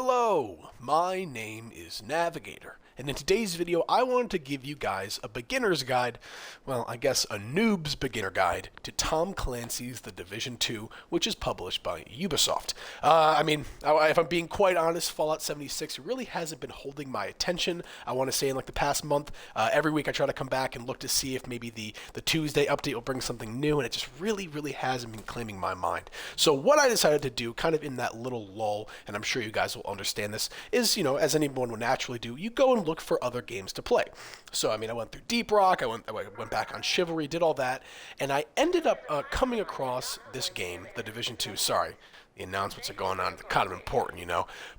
Hello, my name is Navigator, and in today's video I wanted to give you guys a beginner's guide, well I guess a noob's beginner guide, to Tom Clancy's The Division 2, which is published by Ubisoft. If I'm being quite honest, Fallout 76 really hasn't been holding my attention. I want to say in like the past month, every week I try to come back and look to see if maybe the Tuesday update will bring something new, and it just really hasn't been claiming my mind. So what I decided to do, kind of in that little lull, and I'm sure you guys will understand this, is, as anyone would naturally do, you go and look for other games to play. So, I went through Deep Rock, I went back on Chivalry, did all that, and I ended up coming across this game, The Division 2, sorry. The announcements are going on, they're kind of important,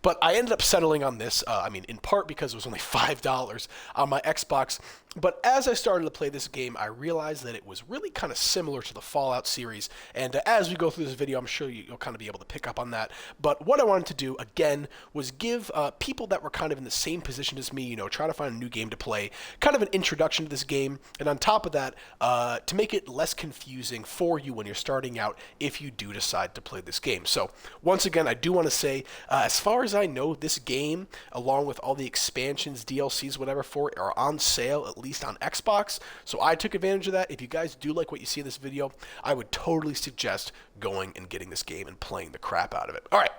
But I ended up settling on this, in part because it was only $5 on my Xbox. But as I started to play this game, I realized that it was really kind of similar to the Fallout series. And as we go through this video, I'm sure you'll kind of be able to pick up on that. But what I wanted to do, again, was give people that were kind of in the same position as me, trying to find a new game to play, kind of an introduction to this game. And on top of that, to make it less confusing for you when you're starting out if you do decide to play this game. So, once again, I do want to say, as far as I know, this game, along with all the expansions, DLCs, whatever for it, are on sale, at least on Xbox. So I took advantage of that. If you guys do like what you see in this video, I would totally suggest going and getting this game and playing the crap out of it. All right.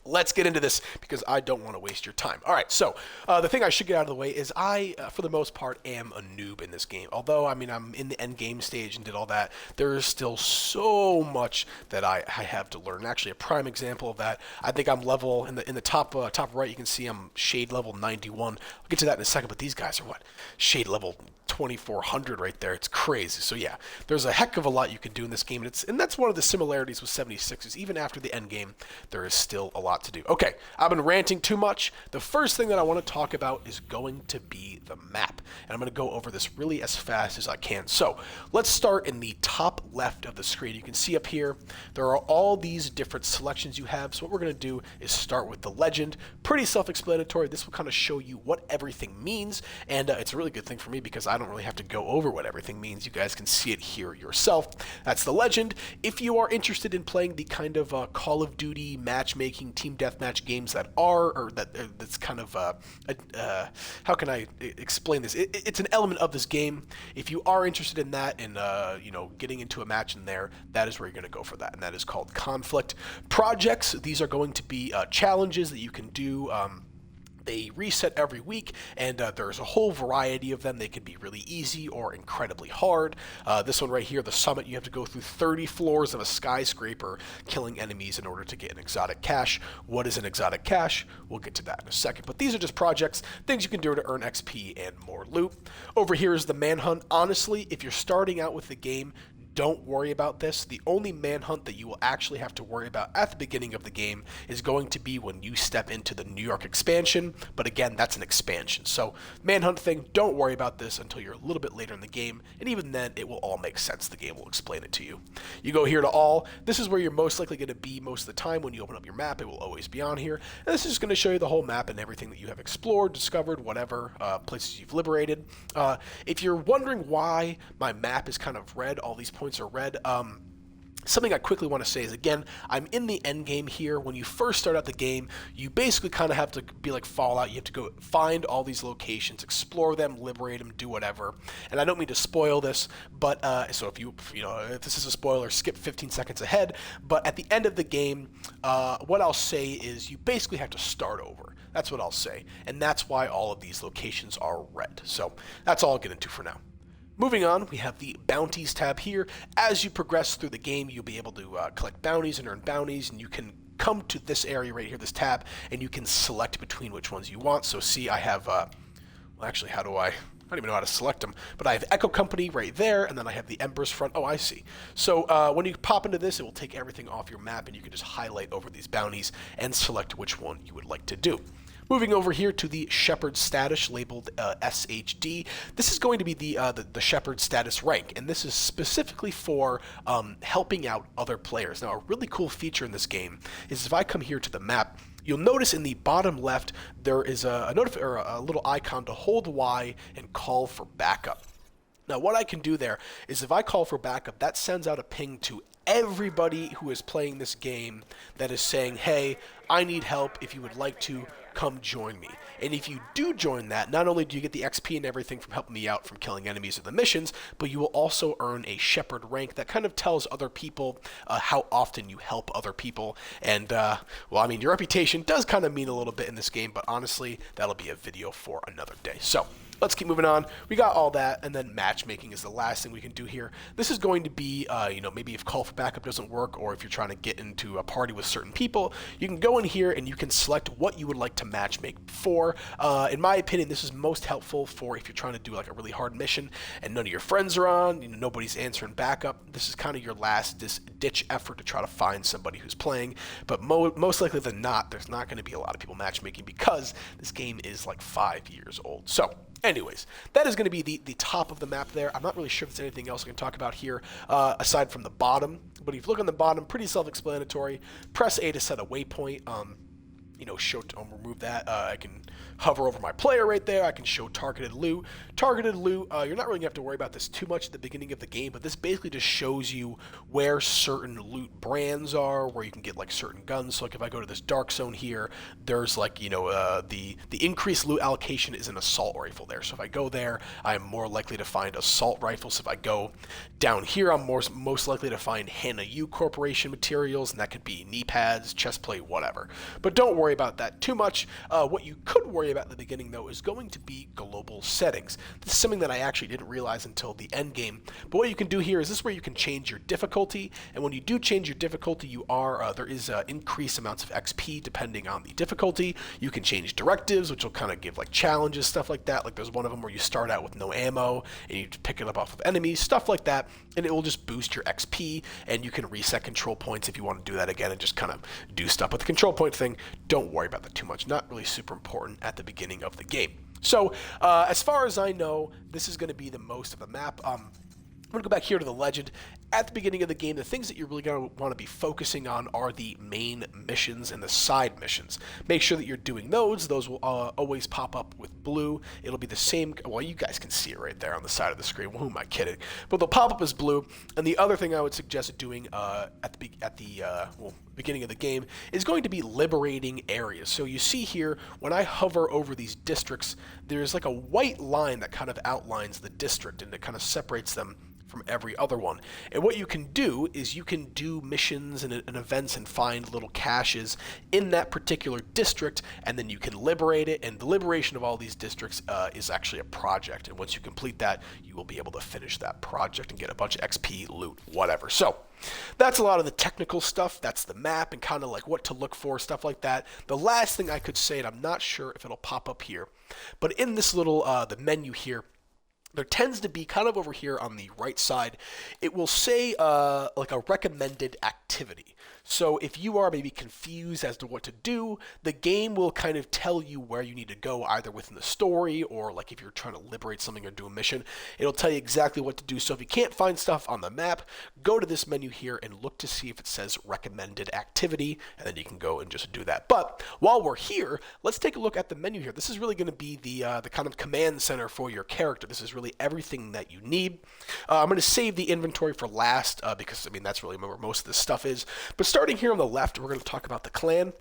Let's get into this because I don't want to waste your time. All right, so the thing I should get out of the way is I, for the most part, am a noob in this game. Although, I'm in the end game stage and did all that, there is still so much that I have to learn. Actually, a prime example of that, I think I'm level, in the top right, you can see I'm shade level 91. I'll get to that in a second, but these guys are what? Shade level 2400 right there. It's crazy. So yeah, there's a heck of a lot you can do in this game, and that's one of the similarities with 76 is even after the end game, there is still a lot to do. Okay, I've been ranting too much. The first thing that I want to talk about is going to be the map, and I'm going to go over this really as fast as I can. So let's start in the top left of the screen. You can see up here there are all these different selections you have. So what we're going to do is start with the legend. Pretty self-explanatory. This will kind of show you what everything means, and it's a really good thing for me because I don't really have to go over what everything means. You guys can see it here yourself. That's the legend. If you are interested in playing the kind of Call of Duty matchmaking team deathmatch games that's kind of how can I explain this? It's an element of this game. If you are interested in that and getting into a match in there, that is where you're going to go for that, and that is called Conflict. Projects, these are going to be challenges that you can do. They reset every week, and there's a whole variety of them. They can be really easy or incredibly hard. This one right here, the summit, you have to go through 30 floors of a skyscraper killing enemies in order to get an exotic cache. What is an exotic cache? We'll get to that in a second. But these are just projects, things you can do to earn XP and more loot. Over here is the manhunt. Honestly, if you're starting out with the game, don't worry about this. The only manhunt that you will actually have to worry about at the beginning of the game is going to be when you step into the New York expansion, but again, that's an expansion. So, manhunt thing, don't worry about this until you're a little bit later in the game, and even then, it will all make sense. The game will explain it to you. You go here to all. This is where you're most likely going to be most of the time when you open up your map. It will always be on here, and this is just going to show you the whole map and everything that you have explored, discovered, whatever, places you've liberated. If you're wondering why my map is kind of red, all these points are red. Something I quickly want to say is, again, I'm in the end game here. When you first start out the game, you basically kind of have to be like Fallout. You have to go find all these locations, explore them, liberate them, do whatever. And I don't mean to spoil this, but so if this is a spoiler, skip 15 seconds ahead. But at the end of the game, what I'll say is you basically have to start over. That's what I'll say, and that's why all of these locations are red. So that's all I'll get into for now. Moving on, we have the Bounties tab here. As you progress through the game, you'll be able to collect bounties and earn bounties, and you can come to this area right here, this tab, and you can select between which ones you want. So see, I have, actually, how do I don't even know how to select them, but I have Echo Company right there, and then I have the Embers Front. Oh, I see. So when you pop into this, it will take everything off your map, and you can just highlight over these bounties and select which one you would like to do. Moving over here to the Shepherd status labeled SHD. This is going to be the Shepherd status rank, and this is specifically for helping out other players. Now, a really cool feature in this game is if I come here to the map, you'll notice in the bottom left there is a little icon to hold Y and call for backup. Now, what I can do there is if I call for backup, that sends out a ping to everybody who is playing this game that is saying, hey, I need help. If you would like to, come join me. And if you do join that, not only do you get the XP and everything from helping me out from killing enemies or the missions, but you will also earn a shepherd rank that kind of tells other people how often you help other people. And, well, I mean, your reputation does kind of mean a little bit in this game, but honestly, that'll be a video for another day. So, let's keep moving on. We got all that, and then matchmaking is the last thing we can do here. This is going to be, maybe if call for backup doesn't work, or if you're trying to get into a party with certain people, you can go in here and you can select what you would like to matchmake for. In my opinion, this is most helpful for if you're trying to do like a really hard mission and none of your friends are on, nobody's answering backup. This is kind of your last ditch effort to try to find somebody who's playing. But most likely than not, there's not going to be a lot of people matchmaking because this game is like 5 years old. So, anyways, that is going to be the top of the map there. I'm not really sure if there's anything else I can talk about here aside from the bottom. But if you look on the bottom, pretty self-explanatory. Press A to set a waypoint. Remove that. I can hover over my player right there. I can show targeted loot. Targeted loot, you're not really going to have to worry about this too much at the beginning of the game, but this basically just shows you where certain loot brands are, where you can get like certain guns. So like if I go to this dark zone here, there's like, the increased loot allocation is an assault rifle there. So if I go there, I am more likely to find assault rifles. If I go down here, I'm most likely to find Hannah U Corporation materials, and that could be knee pads, chest plate, whatever. But don't worry about that too much. What you could worry about at the beginning, though, is going to be global settings. This is something that I actually didn't realize until the end game. But what you can do here is this is where you can change your difficulty, and when you do change your difficulty, there is increased amounts of XP depending on the difficulty. You can change directives, which will kind of give like challenges, stuff like that. Like there's one of them where you start out with no ammo and you pick it up off of enemies, stuff like that, and it will just boost your XP, and you can reset control points if you want to do that again and just kind of do stuff with the control point thing. Don't worry about that too much. Not really super important at the beginning of the game. So, as far as I know, this is going to be the most of the map. I'm going to go back here to the legend. At the beginning of the game, the things that you're really going to want to be focusing on are the main missions and the side missions. Make sure that you're doing those. Those will always pop up with blue. It'll be the same. Well, you guys can see it right there on the side of the screen. Who am I kidding? But they'll pop up as blue. And the other thing I would suggest doing at the beginning of the game is going to be liberating areas. So you see here, when I hover over these districts, there's like a white line that kind of outlines the district, and it kind of separates them from every other one. And what you can do is you can do missions and events and find little caches in that particular district, and then you can liberate it. And the liberation of all these districts is actually a project, and once you complete that, you will be able to finish that project and get a bunch of XP, loot, whatever. So that's a lot of the technical stuff. That's the map and kind of like what to look for, stuff like that. The last thing I could say, and I'm not sure if it'll pop up here, but in this little the menu here, there tends to be kind of over here on the right side, it will say like a recommended activity. So if you are maybe confused as to what to do, the game will kind of tell you where you need to go, either within the story or like if you're trying to liberate something or do a mission, it'll tell you exactly what to do. So if you can't find stuff on the map, go to this menu here and look to see if it says recommended activity, and then you can go and just do that. But while we're here, let's take a look at the menu here. This is really going to be the kind of command center for your character. This is really everything that you need. I'm going to save the inventory for last because, I mean, that's really where most of this stuff is. But starting here on the left, we're going to talk about the clan.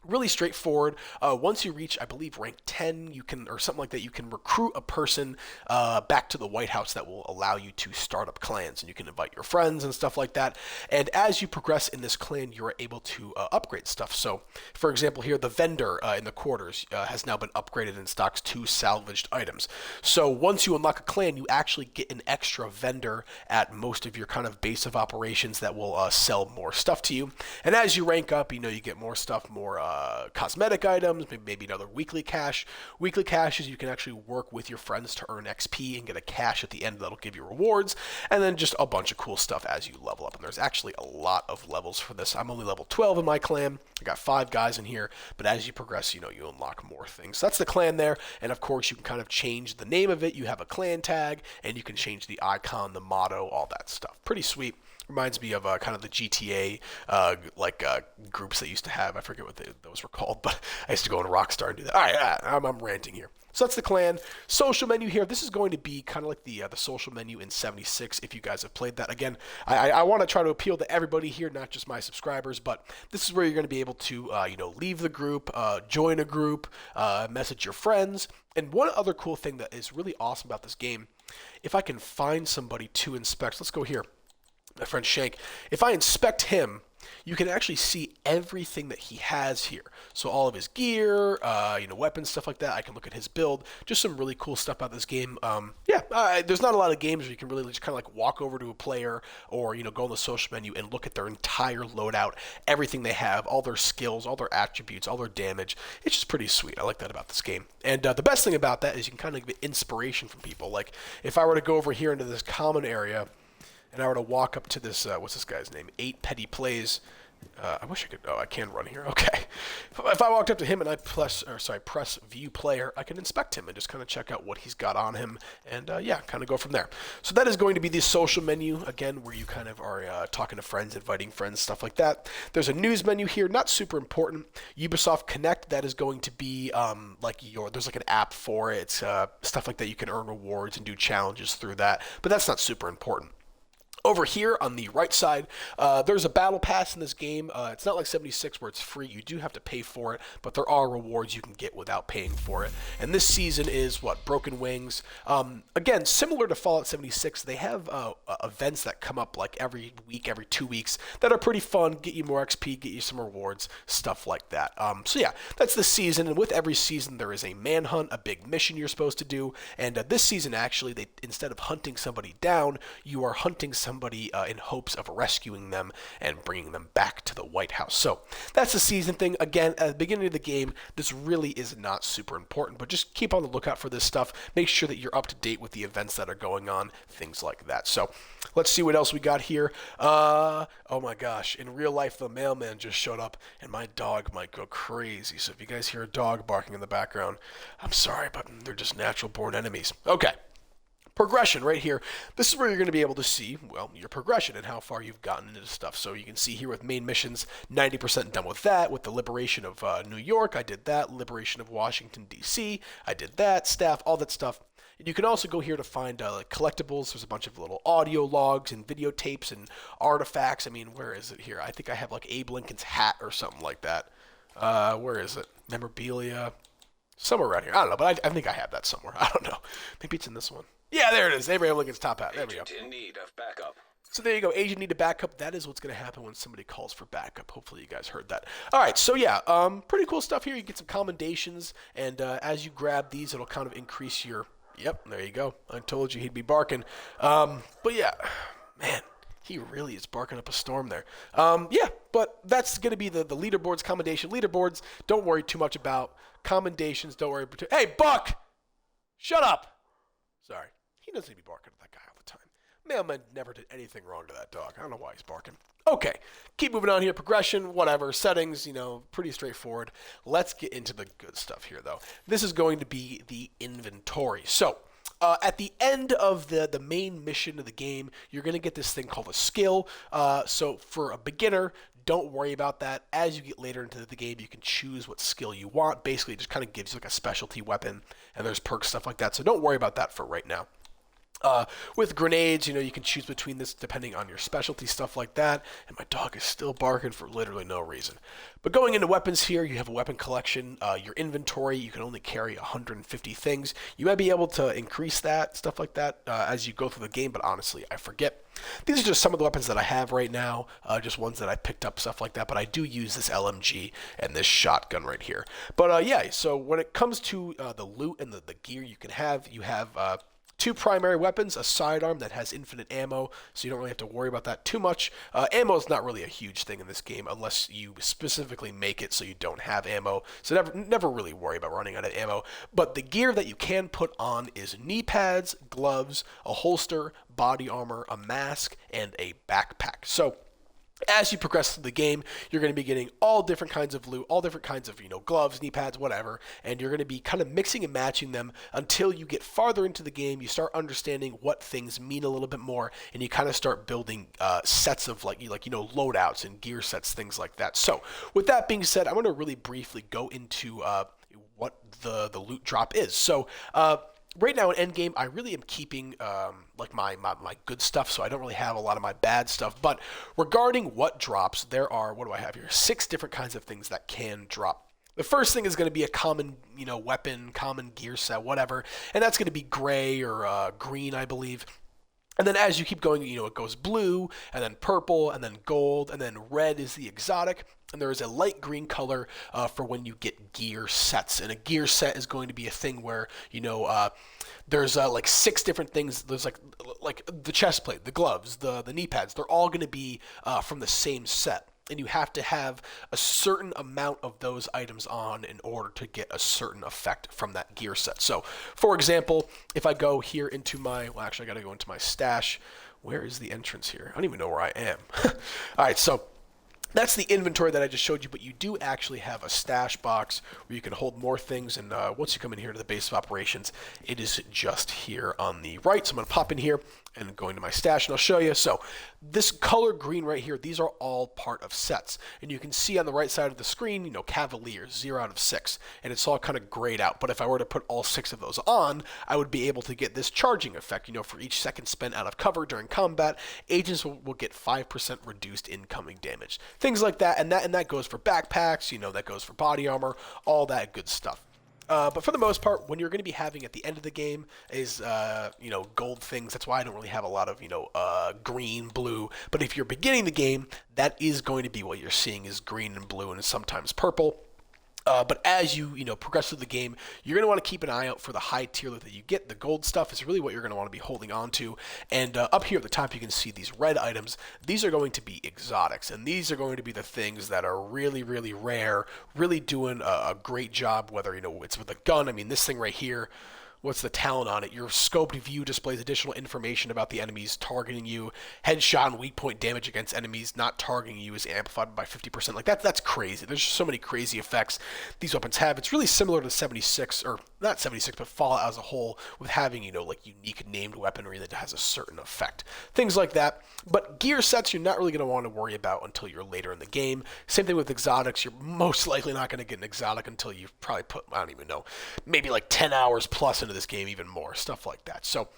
Really straightforward. Once you reach, I believe, rank 10, you can, or something like that, you can recruit a person back to the White House that will allow you to start up clans, and you can invite your friends and stuff like that. And as you progress in this clan, you're able to upgrade stuff. So, for example, here, the vendor in the quarters has now been upgraded and stocks 2 salvaged items. So once you unlock a clan, you actually get an extra vendor at most of your kind of base of operations that will sell more stuff to you. And as you rank up, you get more stuff, more cosmetic items, maybe another weekly cache. Weekly caches, you can actually work with your friends to earn XP and get a cache at the end that'll give you rewards, and then just a bunch of cool stuff as you level up. And there's actually a lot of levels for this. I'm only level 12 in my clan. I got 5 guys in here, but as you progress, you unlock more things. So that's the clan there, and of course you can kind of change the name of it. You have a clan tag, and you can change the icon, the motto, all that stuff. Pretty sweet. Reminds me of kind of the GTA groups they used to have. I forget what those were called, but I used to go on Rockstar and do that. All right, I'm ranting here. So that's the clan. Social menu here. This is going to be kind of like the social menu in 76 if you guys have played that. Again, I want to try to appeal to everybody here, not just my subscribers, but this is where you're going to be able to leave the group, join a group, message your friends. And one other cool thing that is really awesome about this game, if I can find somebody to inspect, let's go here. My friend Shank. If I inspect him, you can actually see everything that he has here. So all of his gear, weapons, stuff like that. I can look at his build. Just some really cool stuff about this game. There's not a lot of games where you can really just kind of like walk over to a player or, go in the social menu and look at their entire loadout, everything they have, all their skills, all their attributes, all their damage. It's just pretty sweet. I like that about this game. And the best thing about that is you can kind of get inspiration from people. Like if I were to go over here into this common area, and I were to walk up to this, what's this guy's name? 8 Petty Plays. I wish I could, I can run here. Okay. If I walked up to him and I press View Player, I can inspect him and just kind of check out what he's got on him and, kind of go from there. So that is going to be the social menu, again, where you kind of are talking to friends, inviting friends, stuff like that. There's a news menu here, not super important. Ubisoft Connect, that is going to be there's like an app for it. It's stuff like that. You can earn rewards and do challenges through that, but that's not super important. Over here on the right side, there's a battle pass in this game. It's not like 76 where it's free. You do have to pay for it, but there are rewards you can get without paying for it. And this season is, Broken Wings. Again, similar to Fallout 76, they have events that come up like every week, every 2 weeks that are pretty fun, get you more XP, get you some rewards, stuff like that. That's the season. And with every season, there is a manhunt, a big mission you're supposed to do. And this season, actually, instead of hunting somebody down, you are hunting somebody in hopes of rescuing them and bringing them back to the White House. So that's the season thing. Again, at the beginning of the game, this really is not super important, but just keep on the lookout for this stuff. Make sure that you're up to date with the events that are going on, things like that. So let's see what else we got here. Oh my gosh, in real life, the mailman just showed up and my dog might go crazy. So if you guys hear a dog barking in the background, I'm sorry, but they're just natural born enemies. Okay. Progression right here. This is where you're going to be able to see, your progression and how far you've gotten into stuff. So you can see here with main missions, 90% done with that. With the liberation of New York, I did that. Liberation of Washington, D.C., I did that. Staff, all that stuff. And you can also go here to find collectibles. There's a bunch of little audio logs and videotapes and artifacts. I mean, where is it here? I think I have like Abe Lincoln's hat or something like that. Where is it? Memorabilia. Somewhere around here. I don't know, but I think I have that somewhere. I don't know. Maybe it's in this one. Yeah, there it is. Abraham Lincoln's top hat. There we go. Agent in need of backup. So there you go. Agent need a backup. That is what's going to happen when somebody calls for backup. Hopefully you guys heard that. All right, so yeah, pretty cool stuff here. You get some commendations, and as you grab these, it'll kind of increase your... Yep, there you go. I told you he'd be barking. But yeah, man, he really is barking up a storm there. But that's going to be the leaderboards, commendation. Leaderboards, don't worry too much about. Commendations, don't worry. Hey, Buck! Shut up! Sorry. He doesn't need to be barking at that guy all the time. Mailman never did anything wrong to that dog. I don't know why he's barking. Okay, keep moving on here. Progression, whatever. Settings, pretty straightforward. Let's get into the good stuff here, though. This is going to be the inventory. So, at the end of the main mission of the game, you're going to get this thing called a skill. So for a beginner, don't worry about that. As you get later into the game, you can choose what skill you want. Basically, it just kind of gives you like a specialty weapon, and there's perks, stuff like that. So don't worry about that for right now. With grenades, you can choose between this depending on your specialty, stuff like that. And my dog is still barking for literally no reason. But going into weapons here, you have a weapon collection. Your inventory, you can only carry 150 things. You might be able to increase that, stuff like that, as you go through the game, but honestly, I forget. These are just some of the weapons that I have right now, just ones that I picked up, stuff like that. But I do use this LMG and this shotgun right here. But so when it comes to the loot and the gear you have 2 primary weapons, a sidearm that has infinite ammo, so you don't really have to worry about that too much. Ammo is not really a huge thing in this game unless you specifically make it so you don't have ammo. So never really worry about running out of ammo. But the gear that you can put on is knee pads, gloves, a holster, body armor, a mask, and a backpack. So as you progress through the game, you're going to be getting all different kinds of loot, all different kinds of, gloves, knee pads, whatever, and you're going to be kind of mixing and matching them until you get farther into the game. You start understanding what things mean a little bit more, and you kind of start building sets of loadouts and gear sets, things like that. So with that being said, I'm going to really briefly go into what the loot drop is. So right now in endgame, I really am keeping like my good stuff, so I don't really have a lot of my bad stuff. But regarding what drops, there are, what do I have here? 6 different kinds of things that can drop. The first thing is going to be a common, weapon, common gear set, whatever, and that's going to be gray or green, I believe. And then as you keep going, it goes blue, and then purple, and then gold, and then red is the exotic. And there is a light green color for when you get gear sets. And a gear set is going to be a thing where, there's like 6 different things. There's like the chest plate, the gloves, the knee pads. They're all going to be from the same set. And you have to have a certain amount of those items on in order to get a certain effect from that gear set. So, for example, if I go here into well, actually, I got to go into my stash. Where is the entrance here? I don't even know where I am. All right, so that's the inventory that I just showed you, but you do actually have a stash box where you can hold more things, and once you come in here to the base of operations, it is just here on the right. So I'm going to pop in here and go into my stash, and I'll show you. So this color green right here, these are all part of sets. And you can see on the right side of the screen, Cavaliers, 0 out of 6. And it's all kind of grayed out. But if I were to put all 6 of those on, I would be able to get this charging effect. For each second spent out of cover during combat, agents will get 5% reduced incoming damage. Things like that. And that goes for backpacks, that goes for body armor, all that good stuff. But for the most part, when you're going to be having at the end of the game is, gold things. That's why I don't really have a lot of, green, blue. But if you're beginning the game, that is going to be what you're seeing is green and blue and sometimes purple. But as you progress through the game, you're going to want to keep an eye out for the high tier loot that you get. The gold stuff is really what you're going to want to be holding on to. And up here at the top, you can see these red items. These are going to be exotics, and these are going to be the things that are really, really rare, really doing a great job, whether, it's with a gun. I mean, this thing right here, what's the talent on it? Your scoped view displays additional information about the enemies targeting you. Headshot and weak point damage against enemies not targeting you is amplified by 50%. Like that's crazy. There's just so many crazy effects these weapons have. It's really similar to 76, or not 76, but Fallout as a whole, with having, like unique named weaponry that has a certain effect. Things like that. But gear sets you're not really going to want to worry about until you're later in the game. Same thing with exotics. You're most likely not going to get an exotic until you've probably put, I don't even know, maybe like 10 hours plus into this game, even more stuff like that. So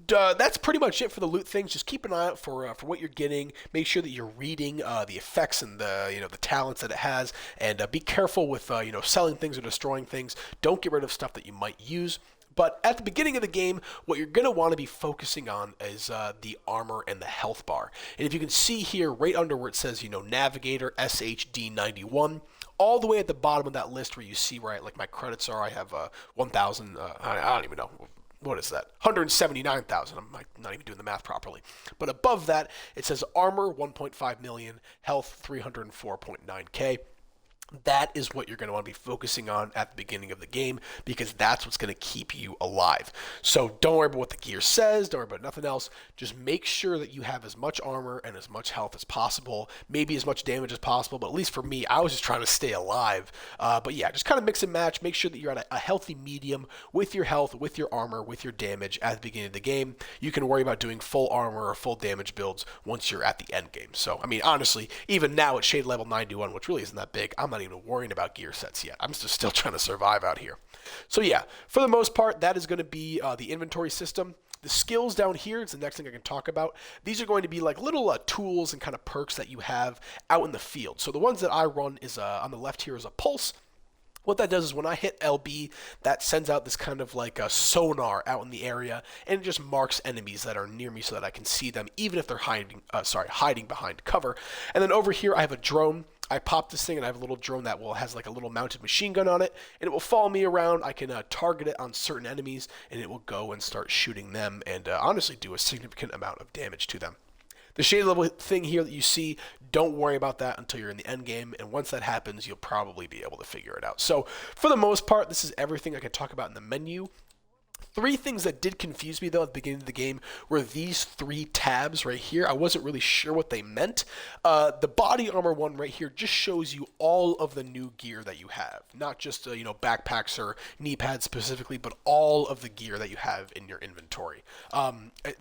that's pretty much it for the loot things. Just keep an eye out for what you're getting. Make sure that you're reading the effects and the talents that it has, and be careful with selling things or destroying things. Don't get rid of stuff that you might use. But at the beginning of the game, what you're going to want to be focusing on is the armor and the health bar. And if you can see here, right under where it says, Navigator SHD91, all the way at the bottom of that list where you see like my credits are, I have 1,000, I don't even know. What is that? 179,000. I'm not even doing the math properly. But above that, it says armor 1.5 million, health 304.9k. That is what you're going to want to be focusing on at the beginning of the game, because that's what's going to keep you alive. So don't worry about what the gear says. Don't worry about nothing else. Just make sure that you have as much armor and as much health as possible, maybe as much damage as possible. But at least for me, I was just trying to stay alive. But yeah, just kind of mix and match. Make sure that you're at a healthy medium with your health, with your armor, with your damage at the beginning of the game. You can worry about doing full armor or full damage builds once you're at the end game. So, I mean, honestly, even now at shade level 91, which really isn't that big, I'm not even worrying about gear sets yet. I'm just still trying to survive out here. So yeah, for the most part, that is going to be the inventory system. The skills down here is the next thing I can talk about. These are going to be like little tools and kind of perks that you have out in the field. So the ones that I run is on the left here is a pulse. What that does is when I hit LB, that sends out this kind of like a sonar out in the area, and it just marks enemies that are near me so that I can see them, even if they're hiding behind cover. And then over here, I have a drone. I pop this thing, and I have a little drone that has like a little mounted machine gun on it, and it will follow me around. I can target it on certain enemies, and it will go and start shooting them, and honestly do a significant amount of damage to them. The shade level thing here that you see, don't worry about that until you're in the end game, and once that happens, you'll probably be able to figure it out. So for the most part, this is everything I can talk about in the menu. 3 things that did confuse me, though, at the beginning of the game were these 3 tabs right here. I wasn't really sure what they meant. The body armor one right here just shows you all of the new gear that you have. Not just, backpacks or knee pads specifically, but all of the gear that you have in your inventory.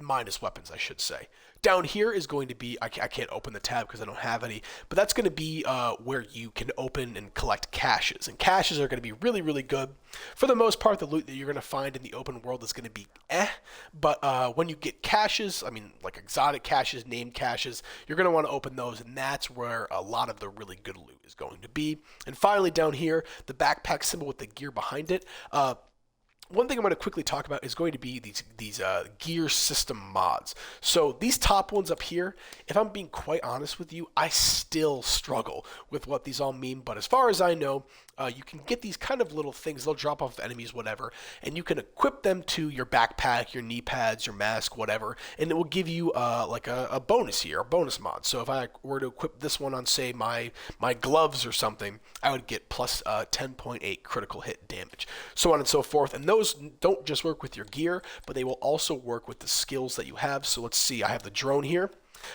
Minus weapons, I should say. Down here is going to be, I can't open the tab because I don't have any, but that's going to be where you can open and collect caches. And caches are going to be really, really good. For the most part, the loot that you're going to find in the open world is going to be but when you get caches, I mean, like exotic caches, named caches, you're going to want to open those, and that's where a lot of the really good loot is going to be. And finally, down here, the backpack symbol with the gear behind it. One thing I'm going to quickly talk about is going to be these gear system mods. So these top ones up here, if I'm being quite honest with you, I still struggle with what these all mean. But as far as I know, you can get these kind of little things. They'll drop off of enemies, whatever, and you can equip them to your backpack, your knee pads, your mask, whatever, and it will give you like a bonus here, a bonus mod. So if I were to equip this one on, say, my gloves or something, I would get plus 10.8 critical hit damage, so on and so forth. And those don't just work with your gear, but they will also work with the skills that you have. So let's see, I have the drone here.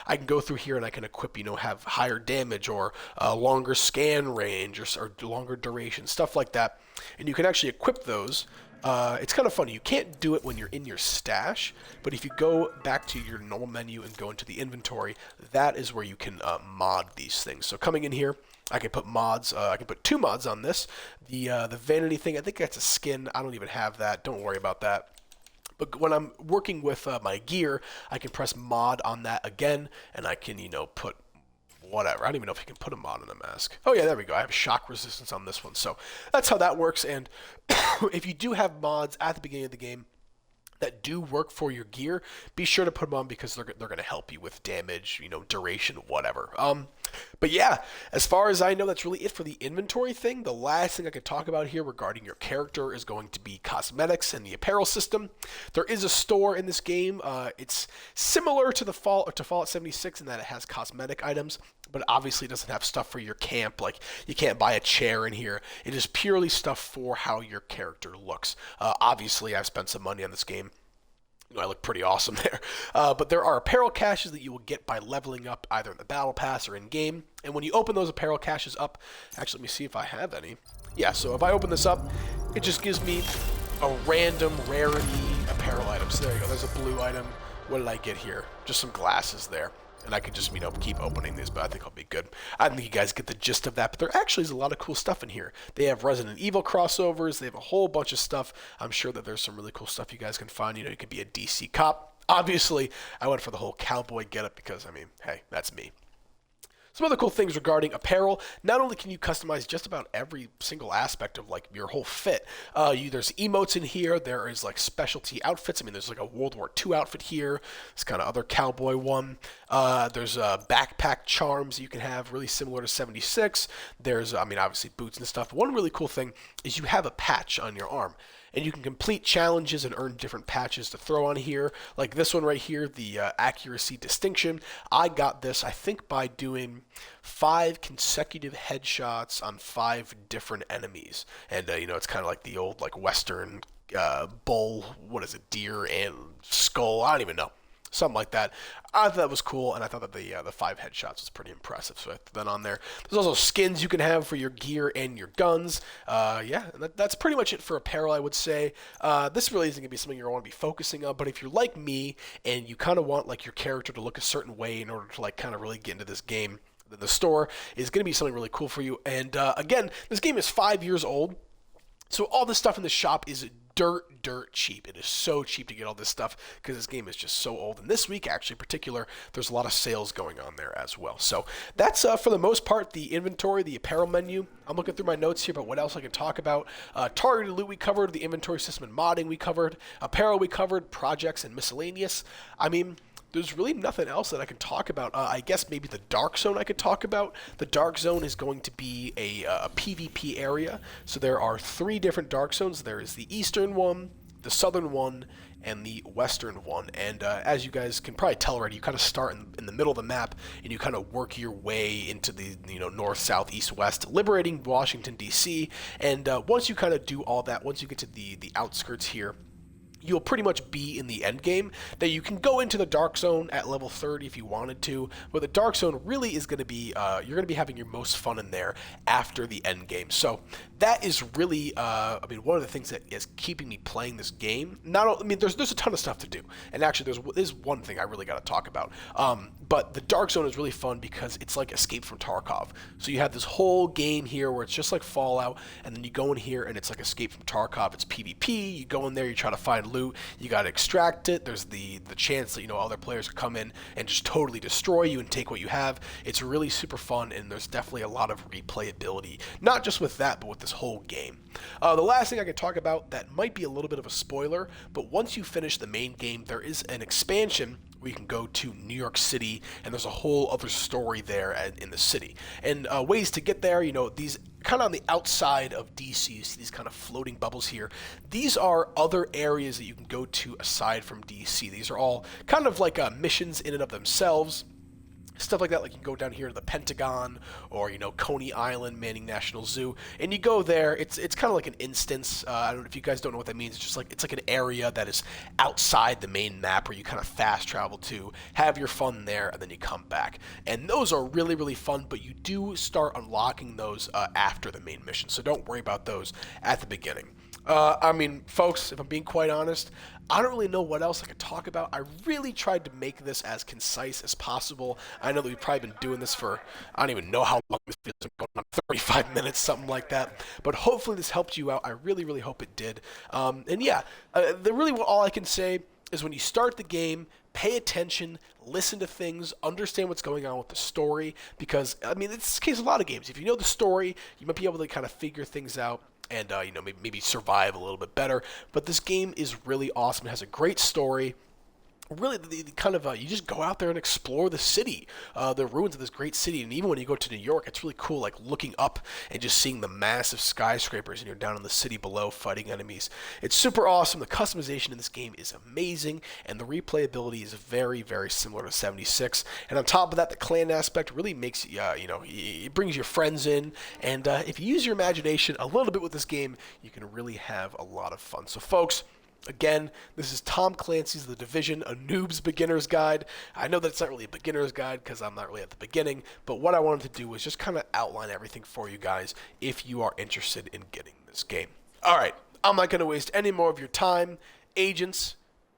I can go through here and I can equip, have higher damage or longer scan range or longer duration, stuff like that. And you can actually equip those. It's kind of funny. You can't do it when you're in your stash, but if you go back to your normal menu and go into the inventory, that is where you can mod these things. So coming in here, I can put mods. I can put 2 mods on this. The vanity thing, I think that's a skin. I don't even have that. Don't worry about that. But when I'm working with my gear, I can press mod on that again, and I can, put whatever. I don't even know if you can put a mod on a mask. Oh yeah, there we go. I have shock resistance on this one. So that's how that works. And if you do have mods at the beginning of the game that do work for your gear, be sure to put them on because they're going to help you with damage, duration, whatever. But yeah, as far as I know, that's really it for the inventory thing. The last thing I could talk about here regarding your character is going to be cosmetics and the apparel system. There is a store in this game. It's similar to Fallout 76 in that it has cosmetic items, but obviously it doesn't have stuff for your camp. Like, you can't buy a chair in here. It is purely stuff for how your character looks. Obviously, I've spent some money on this game. I look pretty awesome there. But there are apparel caches that you will get by leveling up either in the battle pass or in game. And when you open those apparel caches up, actually, let me see if I have any. Yeah, so if I open this up, it just gives me a random rarity apparel item. So there you go. There's a blue item. What did I get here? Just some glasses there. And I could just, keep opening these, but I think I'll be good. I think you guys get the gist of that, but there actually is a lot of cool stuff in here. They have Resident Evil crossovers. They have a whole bunch of stuff. I'm sure that there's some really cool stuff you guys can find. You could be a DC cop. Obviously, I went for the whole cowboy getup because, hey, that's me. Some other cool things regarding apparel. Not only can you customize just about every single aspect of your whole fit. There's emotes in here. There is specialty outfits. There's a World War II outfit here. This kind of other cowboy one. There's backpack charms you can have, really similar to 76. There's obviously boots and stuff. One really cool thing is you have a patch on your arm. And you can complete challenges and earn different patches to throw on here. Like this one right here, the accuracy distinction. I got this, I think, by doing 5 consecutive headshots on 5 different enemies. And, it's kind of like the old, Western bull, deer and skull, I don't even know. Something like that. I thought that was cool, and I thought that the 5 headshots was pretty impressive, so I threw that on there. There's also skins you can have for your gear and your guns. That's pretty much it for apparel, I would say. This really isn't going to be something you're going to want to be focusing on, but if you're like me, and you kind of want your character to look a certain way in order to kind of really get into this game, then the store is going to be something really cool for you. And again, this game is 5 years old, so all this stuff in the shop is dirt cheap. It is so cheap to get all this stuff because this game is just so old. And this week, actually, in particular, there's a lot of sales going on there as well. So that's, for the most part, the inventory, the apparel menu. I'm looking through my notes here about what else I can talk about. Targeted loot we covered, the inventory system and modding we covered, apparel we covered, projects and miscellaneous. There's really nothing else that I can talk about. I guess maybe the Dark Zone I could talk about. The Dark Zone is going to be a PvP area. So there are 3 different Dark Zones. There is the Eastern one, the Southern one, and the Western one. And as you guys can probably tell already, you kind of start in the middle of the map, and you kind of work your way into the north, south, east, west, liberating Washington, D.C. And once you kind of do all that, once you get to the outskirts here, you'll pretty much be in the end game. That you can go into the dark zone at level 30 if you wanted to, but the dark zone really is going to be you're going to be having your most fun in there after the end game. So that is really one of the things that is keeping me playing this game. There's a ton of stuff to do, and actually there's one thing I really got to talk about. But the dark zone is really fun because it's like Escape from Tarkov. So you have this whole game here where it's just like Fallout, and then you go in here and it's like Escape from Tarkov. It's PvP. You go in there, you try to find loot, you got to extract it. There's the chance that other players could come in and just totally destroy you and take what you have. It's really super fun, and there's definitely a lot of replayability, not just with that, but with this whole game. The last thing I can talk about that might be a little bit of a spoiler, but once you finish the main game, there is an expansion where you can go to New York City, and there's a whole other story there in the city. And ways to get there, these kind of on the outside of DC, you see these kind of floating bubbles here. These are other areas that you can go to aside from DC. These are all kind of like missions in and of themselves. Stuff like that, like you can go down here to the Pentagon or, Coney Island, Manning National Zoo, and you go there. It's kind of like an instance. I don't know if you guys don't know what that means. It's just like it's like an area that is outside the main map where you kind of fast travel to, have your fun there, and then you come back. And those are really, really fun, but you do start unlocking those after the main mission, so don't worry about those at the beginning. Folks, if I'm being quite honest, I don't really know what else I could talk about. I really tried to make this as concise as possible. I know that we've probably been doing this for, I don't even know how long this video is going on, 35 minutes, something like that. But hopefully this helped you out. I really, really hope it did. Really all I can say is when you start the game, pay attention, listen to things, understand what's going on with the story, because, it's the case of a lot of games. If you know the story, you might be able to kind of figure things out and, maybe survive a little bit better. But this game is really awesome. It has a great story. Really, you just go out there and explore the city, the ruins of this great city. And even when you go to New York, it's really cool, like looking up and just seeing the massive skyscrapers, and you're down in the city below fighting enemies. It's super awesome. The customization in this game is amazing, and the replayability is very, very similar to 76. And on top of that, the clan aspect really makes, it brings your friends in. And if you use your imagination a little bit with this game, you can really have a lot of fun. So, folks, again, this is Tom Clancy's The Division, a noob's beginner's guide. I know that it's not really a beginner's guide because I'm not really at the beginning, but what I wanted to do was just kind of outline everything for you guys if you are interested in getting this game. All right, I'm not going to waste any more of your time. Agents,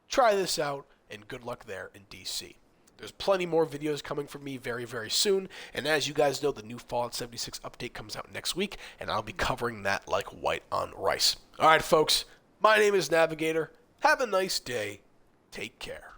try this out, and good luck there in DC. There's plenty more videos coming from me very, very soon, and as you guys know, the new Fallout 76 update comes out next week, and I'll be covering that like white on rice. All right, folks. My name is Navigator. Have a nice day. Take care.